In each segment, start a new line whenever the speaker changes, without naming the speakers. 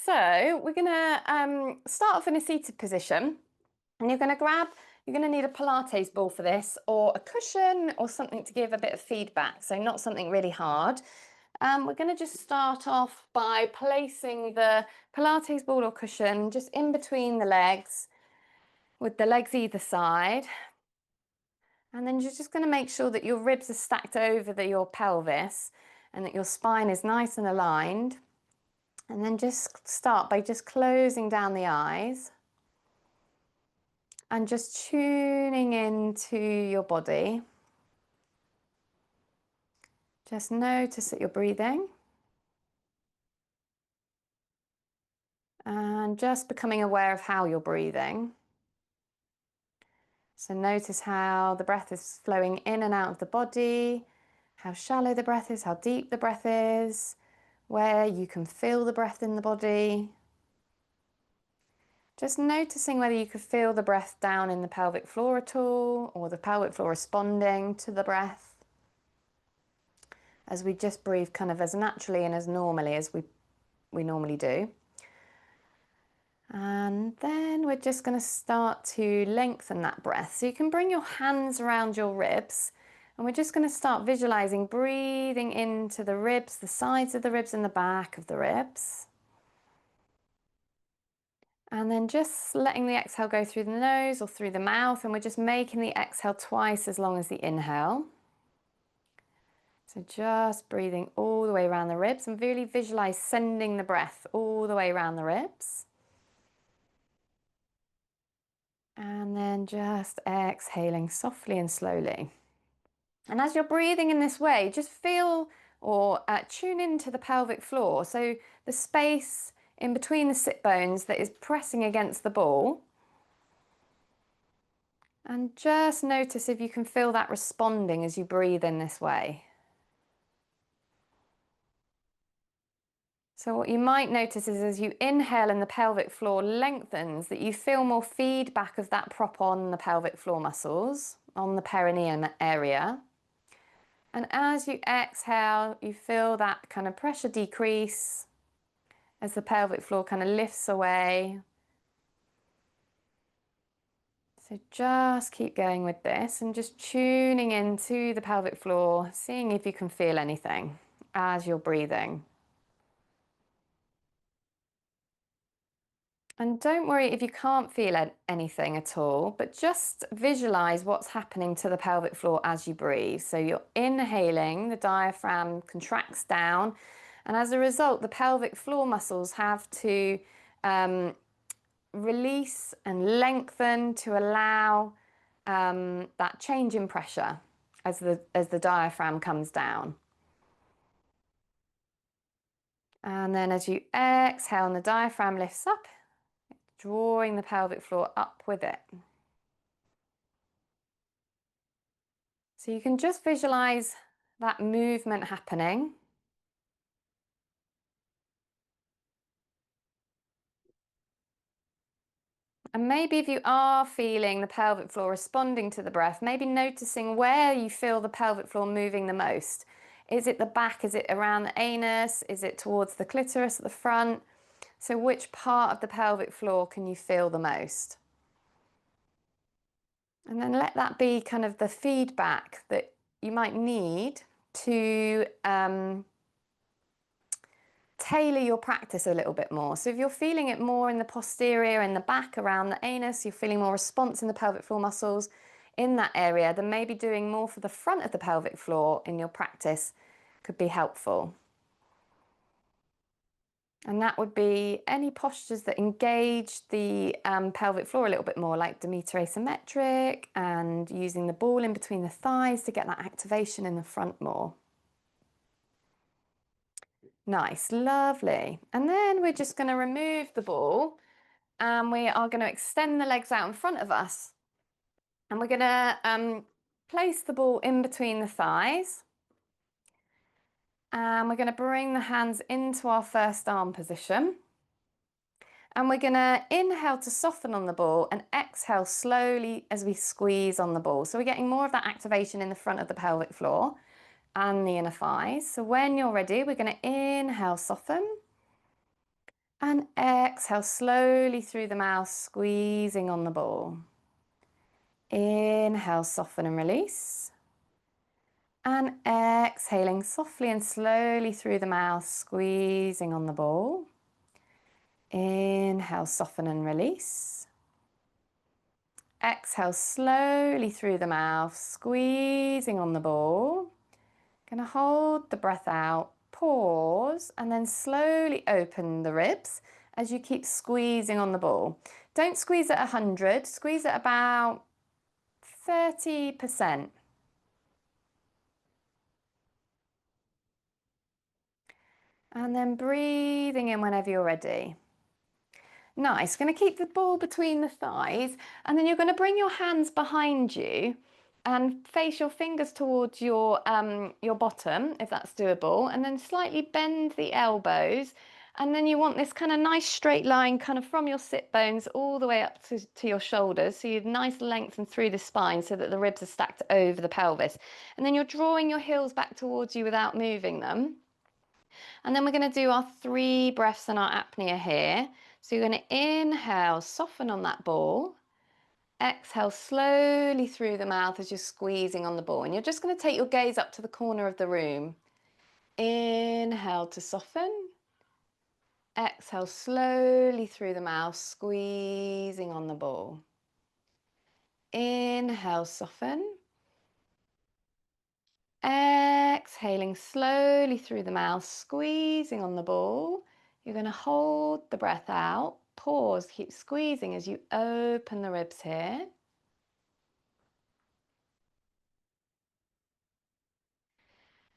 So we're gonna start off in a seated position, and you're gonna need a Pilates ball for this, or a cushion, or something to give a bit of feedback. So not something really hard. We're gonna just start off by placing the Pilates ball or cushion just in between the legs, with the legs either side. And then you're just gonna make sure that your ribs are stacked over your pelvis and that your spine is nice and aligned. And then just start by just closing down the eyes and just tuning into your body. Just notice that you're breathing and just becoming aware of how you're breathing. So notice how the breath is flowing in and out of the body, how shallow the breath is, how deep the breath is, where you can feel the breath in the body. Just noticing whether you could feel the breath down in the pelvic floor at all, or the pelvic floor responding to the breath, as we just breathe kind of as naturally and as normally as we normally do. And then we're just going to start to lengthen that breath. So you can bring your hands around your ribs, and we're just going to start visualizing breathing into the ribs, the sides of the ribs and the back of the ribs. And then just letting the exhale go through the nose or through the mouth, and we're just making the exhale twice as long as the inhale. So just breathing all the way around the ribs, and really visualize sending the breath all the way around the ribs. And then just exhaling softly and slowly. And as you're breathing in this way, just feel or tune into the pelvic floor. So the space in between the sit bones that is pressing against the ball. And just notice if you can feel that responding as you breathe in this way. So what you might notice is as you inhale and the pelvic floor lengthens, that you feel more feedback of that prop on the pelvic floor muscles, on the perineum area. And as you exhale, you feel that kind of pressure decrease as the pelvic floor kind of lifts away. So just keep going with this and just tuning into the pelvic floor, seeing if you can feel anything as you're breathing. And don't worry if you can't feel anything at all, but just visualize what's happening to the pelvic floor as you breathe. So you're inhaling, the diaphragm contracts down, and as a result, the pelvic floor muscles have to release and lengthen to allow that change in pressure as the diaphragm comes down. And then as you exhale and the diaphragm lifts up, drawing the pelvic floor up with it. So you can just visualize that movement happening. And maybe if you are feeling the pelvic floor responding to the breath, maybe noticing where you feel the pelvic floor moving the most. Is it the back? Is it around the anus? Is it towards the clitoris at the front? So which part of the pelvic floor can you feel the most? And then let that be kind of the feedback that you might need to tailor your practice a little bit more. So if you're feeling it more in the posterior, in the back, around the anus, you're feeling more response in the pelvic floor muscles in that area, then maybe doing more for the front of the pelvic floor in your practice could be helpful. And that would be any postures that engage the pelvic floor a little bit more, like Demeter asymmetric, and using the ball in between the thighs to get that activation in the front more. Nice, lovely. And then we're just going to remove the ball, and we are going to extend the legs out in front of us. And we're going to place the ball in between the thighs. And we're going to bring the hands into our first arm position. And we're going to inhale to soften on the ball and exhale slowly as we squeeze on the ball. So we're getting more of that activation in the front of the pelvic floor and the inner thighs. So when you're ready, we're going to inhale, soften. And exhale slowly through the mouth, squeezing on the ball. Inhale, soften and release. And exhaling softly and slowly through the mouth, squeezing on the ball. Inhale, soften and release. Exhale slowly through the mouth, squeezing on the ball. Gonna hold the breath out, pause, and then slowly open the ribs as you keep squeezing on the ball. Don't squeeze at 100, squeeze at about 30%. And then breathing in whenever you're ready. Nice, going to keep the ball between the thighs, and then you're going to bring your hands behind you and face your fingers towards your bottom, if that's doable, and then slightly bend the elbows. And then you want this kind of nice straight line kind of from your sit bones all the way up to your shoulders. So you've nice lengthen through the spine so that the ribs are stacked over the pelvis. And then you're drawing your heels back towards you without moving them. And then we're going to do our 3 breaths and our apnea here. So you're going to inhale, soften on that ball. Exhale slowly through the mouth as you're squeezing on the ball. And you're just going to take your gaze up to the corner of the room. Inhale to soften. Exhale slowly through the mouth, squeezing on the ball. Inhale, soften. Exhaling slowly through the mouth, squeezing on the ball. You're going to hold the breath out, pause, keep squeezing as you open the ribs here.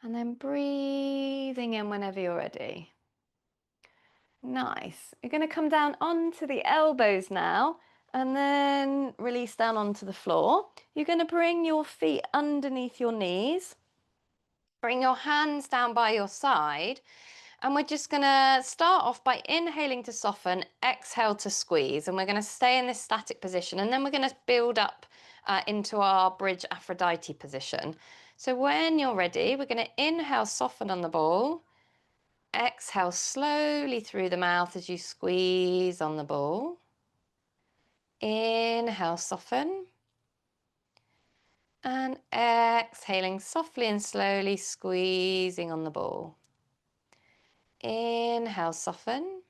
And then breathing in whenever you're ready. Nice. You're going to come down onto the elbows now and then release down onto the floor. You're going to bring your feet underneath your knees. Bring your hands down by your side. And we're just going to start off by inhaling to soften, exhale to squeeze. And we're going to stay in this static position. And then we're going to build up into our bridge Aphrodite position. So when you're ready, we're going to inhale, soften on the ball. Exhale slowly through the mouth as you squeeze on the ball. Inhale, soften. And exhaling softly and slowly, squeezing on the ball. Inhale, soften.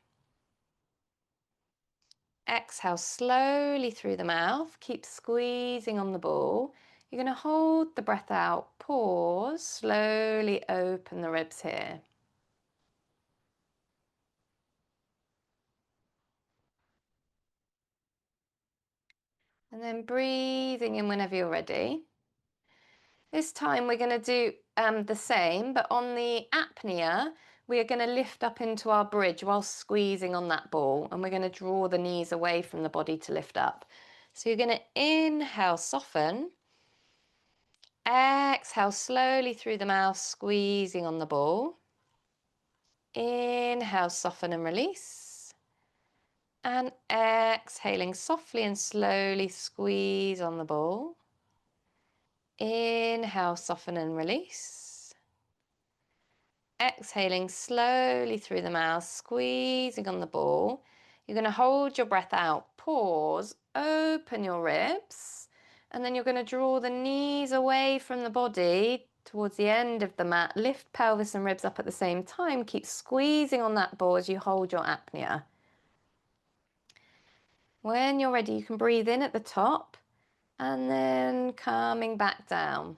Exhale slowly through the mouth. Keep squeezing on the ball. You're going to hold the breath out, pause, slowly open the ribs here. And then breathing in whenever you're ready. This time we're going to do the same, but on the apnea, we are going to lift up into our bridge while squeezing on that ball, and we're going to draw the knees away from the body to lift up. So you're going to inhale, soften. Exhale slowly through the mouth, squeezing on the ball. Inhale, soften and release. And exhaling softly and slowly, squeeze on the ball. Inhale, soften and release. Exhaling slowly through the mouth, squeezing on the ball. You're going to hold your breath out, pause, open your ribs, and then you're going to draw the knees away from the body towards the end of the mat. Lift pelvis and ribs up at the same time. Keep squeezing on that ball as you hold your apnea. When you're ready, you can breathe in at the top and then coming back down.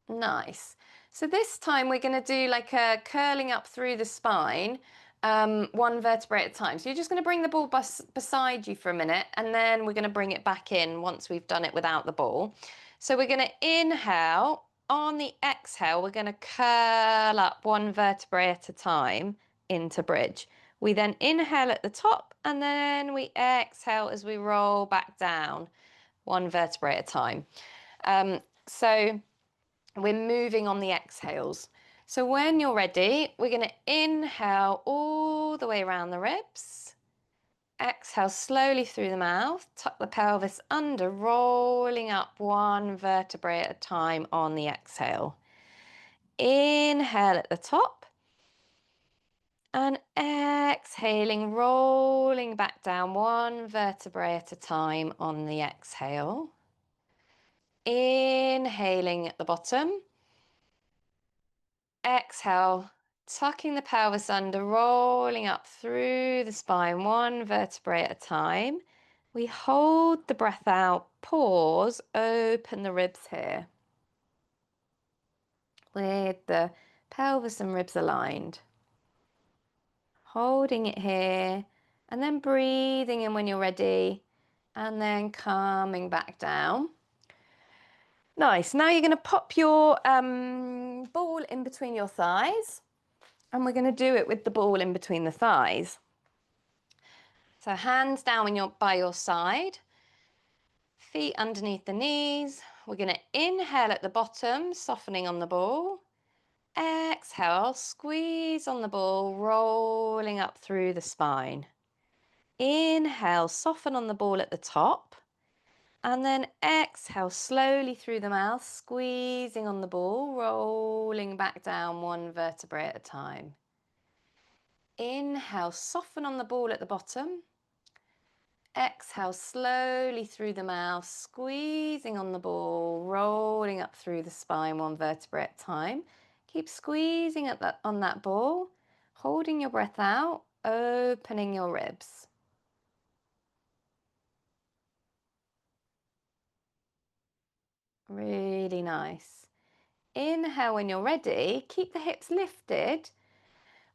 Nice. So this time we're going to do like a curling up through the spine, 1 vertebrae at a time. So you're just going to bring the ball beside you for a minute, and then we're going to bring it back in once we've done it without the ball. So we're going to inhale. On the exhale, we're going to curl up 1 vertebrae at a time into bridge. We then inhale at the top, and then we exhale as we roll back down 1 vertebrae at a time. So we're moving on the exhales. So when you're ready, we're going to inhale all the way around the ribs. Exhale slowly through the mouth, tuck the pelvis under, rolling up 1 vertebrae at a time on the exhale. Inhale at the top. And exhaling, rolling back down one vertebrae at a time on the exhale. Inhaling at the bottom. Exhale, tucking the pelvis under, rolling up through the spine, one vertebrae at a time. We hold the breath out, pause, open the ribs here, with the pelvis and ribs aligned. Holding it here, and then breathing in when you're ready, and then coming back down. Nice. Now you're going to pop your ball in between your thighs, and we're going to do it with the ball in between the thighs. So hands down by your side, feet underneath the knees. We're going to inhale at the bottom, softening on the ball. Exhale, squeeze on the ball, rolling up through the spine. Inhale, soften on the ball at the top. And then exhale slowly through the mouth, squeezing on the ball, rolling back down one vertebrae at a time. Inhale, soften on the ball at the bottom. Exhale slowly through the mouth, squeezing on the ball, rolling up through the spine one vertebrae at a time. Keep squeezing on that ball, holding your breath out, opening your ribs. Really nice. Inhale when you're ready, keep the hips lifted.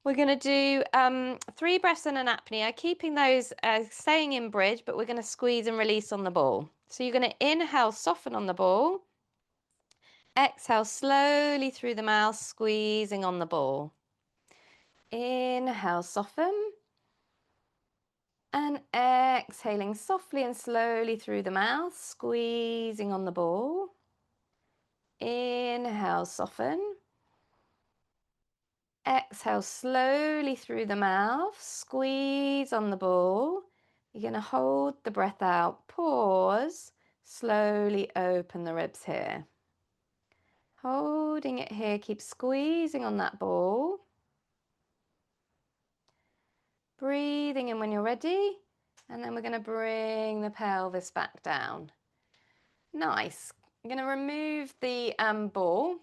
We're going to do 3 breaths in an apnea, keeping those staying in bridge, but we're going to squeeze and release on the ball. So you're going to inhale, soften on the ball. Exhale slowly through the mouth, squeezing on the ball. Inhale, soften. And exhaling softly and slowly through the mouth, squeezing on the ball. Inhale, soften. Exhale slowly through the mouth, squeeze on the ball. You're going to hold the breath out, pause, slowly open the ribs here. Holding it here, keep squeezing on that ball. Breathing in when you're ready, and then we're going to bring the pelvis back down. Nice. I'm going to remove the ball.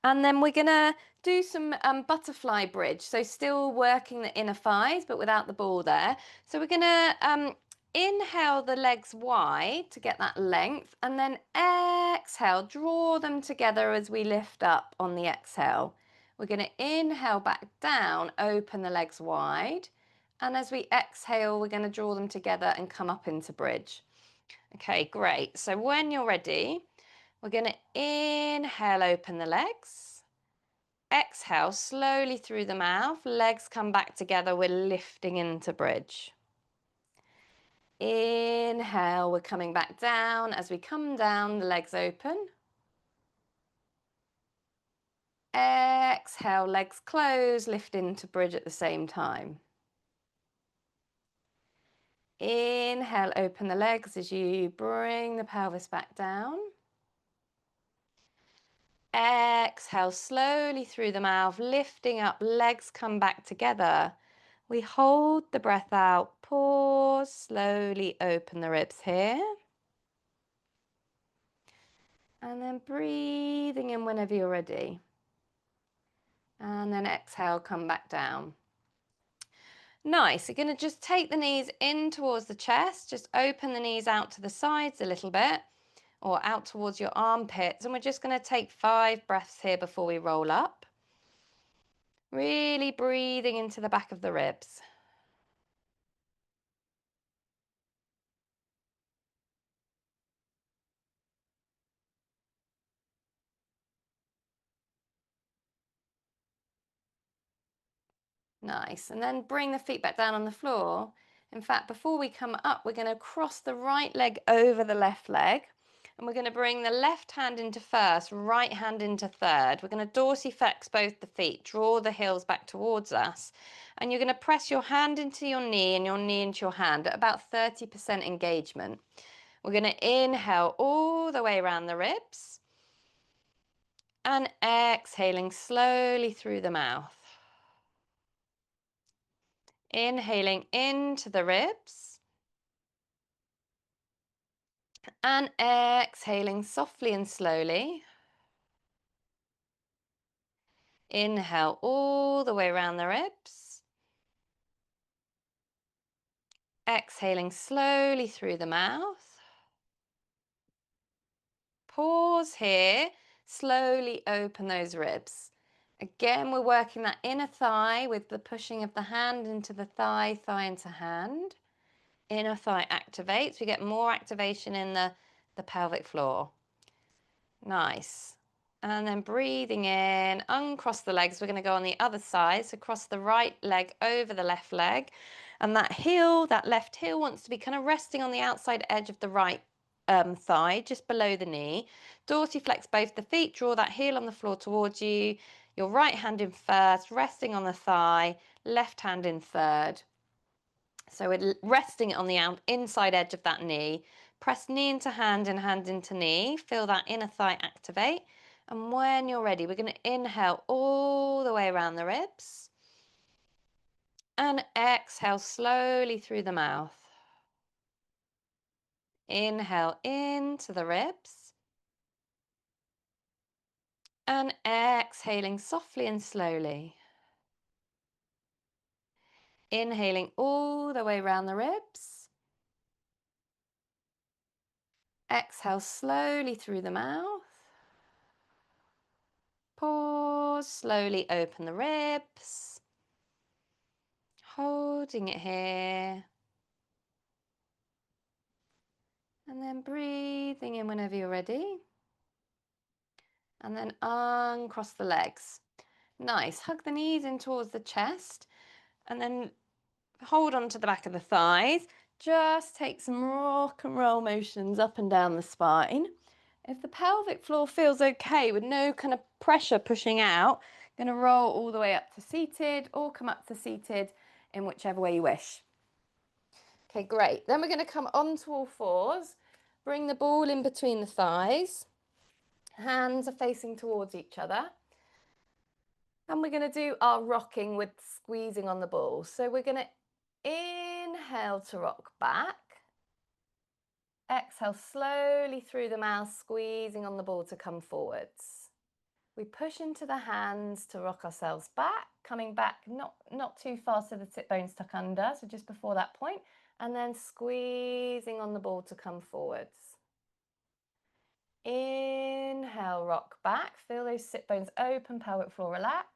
And then we're going to do some butterfly bridge. So still working the inner thighs, but without the ball there. So we're going to inhale the legs wide to get that length. And then exhale, draw them together as we lift up on the exhale. We're going to inhale back down, open the legs wide. And as we exhale, we're going to draw them together and come up into bridge. Okay, great. So when you're ready, we're going to inhale, open the legs. Exhale, slowly through the mouth. Legs come back together. We're lifting into bridge. Inhale, we're coming back down. As we come down, the legs open. Exhale, legs close, lift into bridge at the same time. Inhale, open the legs as you bring the pelvis back down. Exhale slowly through the mouth, lifting up, legs come back together. We hold the breath out, pause, slowly open the ribs here. And then breathing in whenever you're ready. And then exhale, come back down. Nice. You're going to just take the knees in towards the chest, just open the knees out to the sides a little bit, or out towards your armpits. And we're just going to take 5 breaths here before we roll up. Really breathing into the back of the ribs. Nice. And then bring the feet back down on the floor. In fact, before we come up, we're going to cross the right leg over the left leg. And we're going to bring the left hand into first, right hand into third. We're going to dorsiflex both the feet, draw the heels back towards us. And you're going to press your hand into your knee and your knee into your hand at about 30% engagement. We're going to inhale all the way around the ribs. And exhaling slowly through the mouth. Inhaling into the ribs. And exhaling softly and slowly. Inhale all the way around the ribs. Exhaling slowly through the mouth. Pause here. Slowly open those ribs. Again, we're working that inner thigh with the pushing of the hand into the thigh, thigh into hand. Inner thigh activates. We get more activation in the pelvic floor. Nice. And then breathing in, uncross the legs. We're going to go on the other side. So cross the right leg over the left leg. And that heel, that left heel wants to be kind of resting on the outside edge of the right thigh, just below the knee. Dorsiflex both the feet, draw that heel on the floor towards you. Your right hand in first, resting on the thigh, left hand in third. So we're resting it on the inside edge of that knee. Press knee into hand and hand into knee. Feel that inner thigh activate. And when you're ready, we're going to inhale all the way around the ribs. And exhale slowly through the mouth. Inhale into the ribs. And exhaling softly and slowly. Inhaling all the way around the ribs. Exhale slowly through the mouth. Pause, slowly open the ribs. Holding it here. And then breathing in whenever you're ready. And then uncross the legs. Nice. Hug the knees in towards the chest. And then hold on to the back of the thighs. Just take some rock and roll motions up and down the spine. If the pelvic floor feels okay with no kind of pressure pushing out, going to roll all the way up to seated or come up to seated in whichever way you wish. Okay, great. Then we're going to come onto all fours. Bring the ball in between the thighs. Hands are facing towards each other. And we're going to do our rocking with squeezing on the ball. So we're going to inhale to rock back. Exhale slowly through the mouth, squeezing on the ball to come forwards. We push into the hands to rock ourselves back, coming back not too far so the sit bones tuck under, so just before that point, and then squeezing on the ball to come forwards. Inhale, rock back, feel those sit bones open, pelvic floor relax.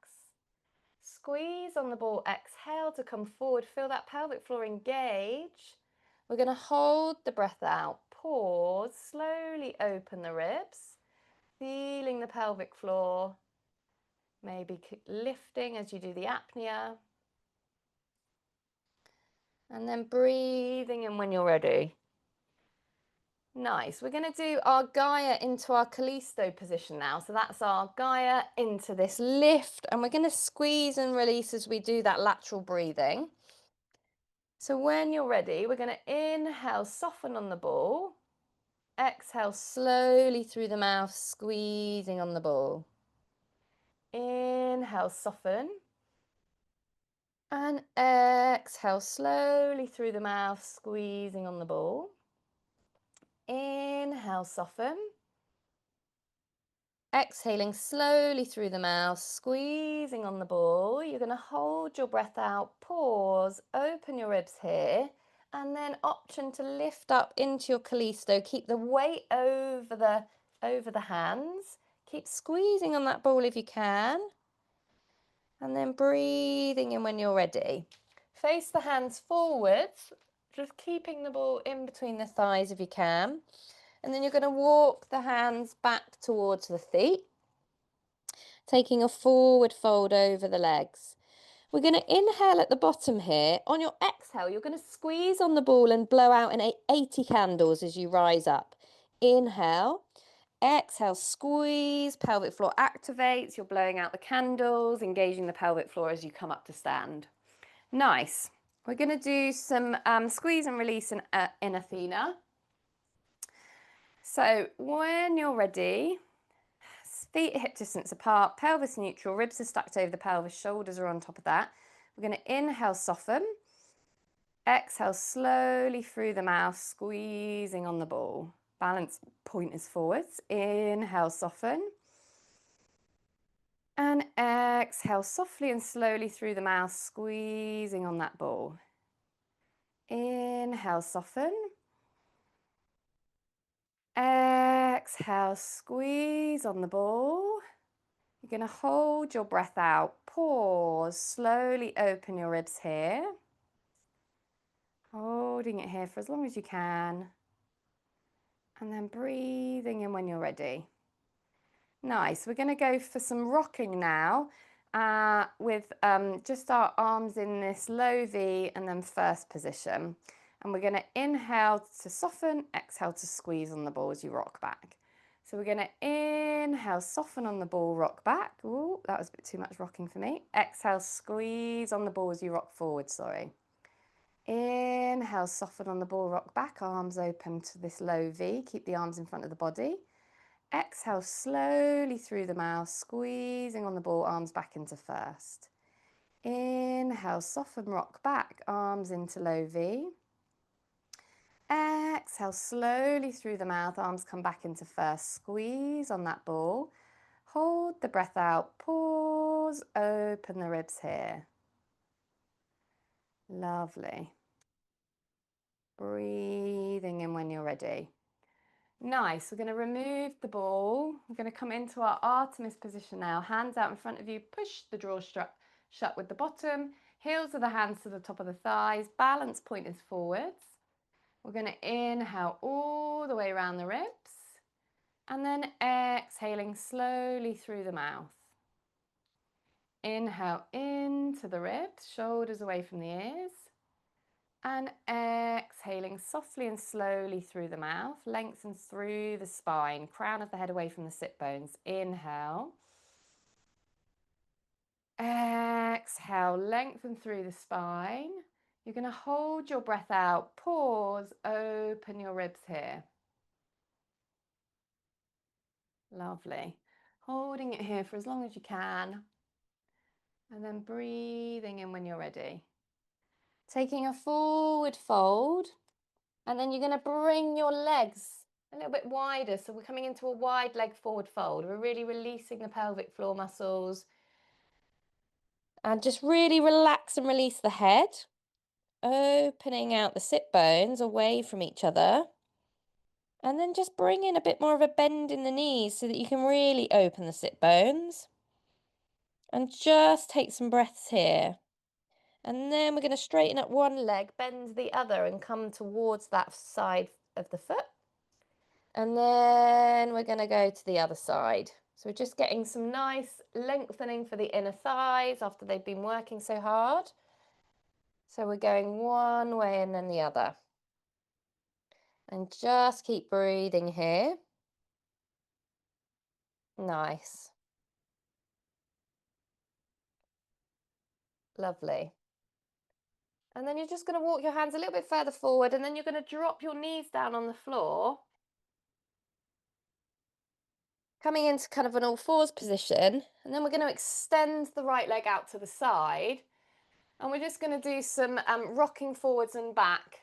Squeeze on the ball, exhale to come forward, feel that pelvic floor engage. We're going to hold the breath out, pause, slowly open the ribs, feeling the pelvic floor, maybe lifting as you do the apnea. And then breathing in when you're ready. Nice. We're going to do our Gaia into our Callisto position now. So that's our Gaia into this lift. And we're going to squeeze and release as we do that lateral breathing. So when you're ready, we're going to inhale, soften on the ball. Exhale slowly through the mouth, squeezing on the ball. Inhale, soften. And exhale slowly through the mouth, squeezing on the ball. Inhale, soften. Exhaling slowly through the mouth, squeezing on the ball. You're going to hold your breath out, pause, open your ribs here, and then option to lift up into your Callisto. Keep the weight over the hands. Keep squeezing on that ball if you can. And then breathing in when you're ready. Face the hands forwards, just keeping the ball in between the thighs if you can. And then you're going to walk the hands back towards the feet, taking a forward fold over the legs. We're going to inhale at the bottom here. On your exhale, you're going to squeeze on the ball and blow out in 80 candles as you rise up. Inhale, exhale, squeeze, pelvic floor activates. You're blowing out the candles, engaging the pelvic floor as you come up to stand. Nice. We're going to do some squeeze and release in Athena. So when you're ready, feet hip distance apart, pelvis neutral, ribs are stacked over the pelvis, shoulders are on top of that. We're going to inhale, soften. Exhale slowly through the mouth, squeezing on the ball. Balance point is forwards. Inhale, soften. And exhale softly and slowly through the mouth, squeezing on that ball. Inhale, soften. Exhale, squeeze on the ball. You're going to hold your breath out. Pause. Slowly open your ribs here. Holding it here for as long as you can. And then breathing in when you're ready. Nice. We're going to go for some rocking now with just our arms in this low V and then first position. And we're going to inhale to soften, exhale to squeeze on the ball as you rock back. So we're going to inhale, soften on the ball, rock back. Ooh, that was a bit too much rocking for me. Exhale, squeeze on the ball as you rock forward, sorry. Inhale, soften on the ball, rock back, arms open to this low V. Keep the arms in front of the body. Exhale slowly through the mouth, squeezing on the ball, arms back into first. Inhale, soften, rock back, arms into low V. Exhale slowly through the mouth, arms come back into first, squeeze on that ball. Hold the breath out, pause, open the ribs here. Lovely. Breathing in when you're ready. Nice. We're going to remove the ball. We're going to come into our Artemis position now. Hands out in front of you. Push the draw strap shut with the bottom. Heels of the hands to the top of the thighs. Balance point is forwards. We're going to inhale all the way around the ribs. And then exhaling slowly through the mouth. Inhale into the ribs. Shoulders away from the ears. And exhaling softly and slowly through the mouth, lengthen through the spine, crown of the head away from the sit bones. Inhale. Exhale, lengthen through the spine. You're going to hold your breath out, pause, open your ribs here. Lovely. Holding it here for as long as you can. And then breathing in when you're ready. Taking a forward fold. And then you're going to bring your legs a little bit wider. So we're coming into a wide leg forward fold. We're really releasing the pelvic floor muscles. And just really relax and release the head. Opening out the sit bones away from each other. And then just bring in a bit more of a bend in the knees so that you can really open the sit bones. And just take some breaths here. And then we're going to straighten up one leg, bend the other and come towards that side of the foot. And then we're going to go to the other side. So we're just getting some nice lengthening for the inner thighs after they've been working so hard. So we're going one way and then the other. And just keep breathing here. Nice. Lovely. And then you're just going to walk your hands a little bit further forward and then you're going to drop your knees down on the floor. Coming into kind of an all fours position. And then we're going to extend the right leg out to the side. And we're just going to do some rocking forwards and back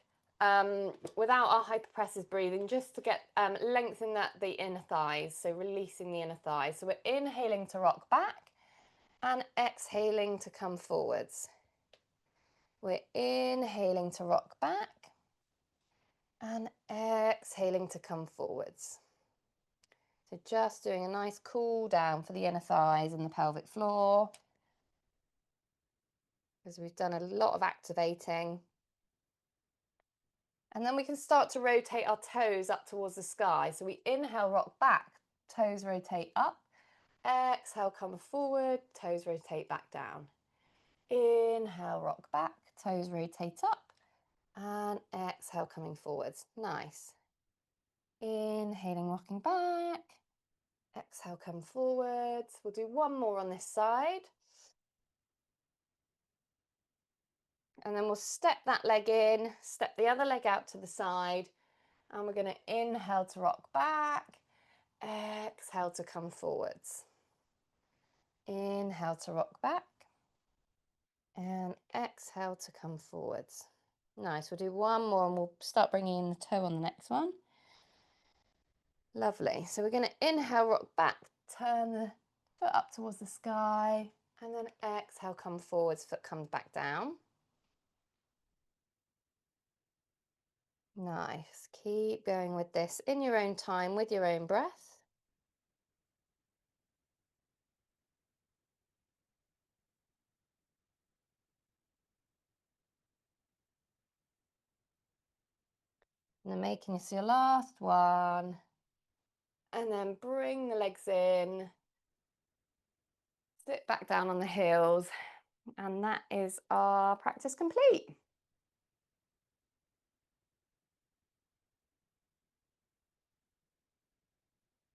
without our hypopressive breathing, just to get lengthen the inner thighs, so releasing the inner thighs. So we're inhaling to rock back and exhaling to come forwards. We're inhaling to rock back and exhaling to come forwards. So just doing a nice cool down for the inner thighs and the pelvic floor, because we've done a lot of activating. And then we can start to rotate our toes up towards the sky. So we inhale, rock back, toes rotate up. Exhale, come forward, toes rotate back down. Inhale, rock back, toes rotate up. And exhale, coming forwards. Nice. Inhaling, rocking back. Exhale, come forwards. We'll do one more on this side. And then we'll step that leg in, step the other leg out to the side. And we're going to inhale to rock back. Exhale to come forwards. Inhale to rock back. And exhale to come forwards. Nice, we'll do one more and we'll start bringing in the toe on the next one. Lovely. So we're going to inhale, rock back, turn the foot up towards the sky, and then exhale, come forwards, foot comes back down. Nice. Keep going with this in your own time, with your own breath. And then making this your last one. And then bring the legs in. Sit back down on the heels. And that is our practice complete.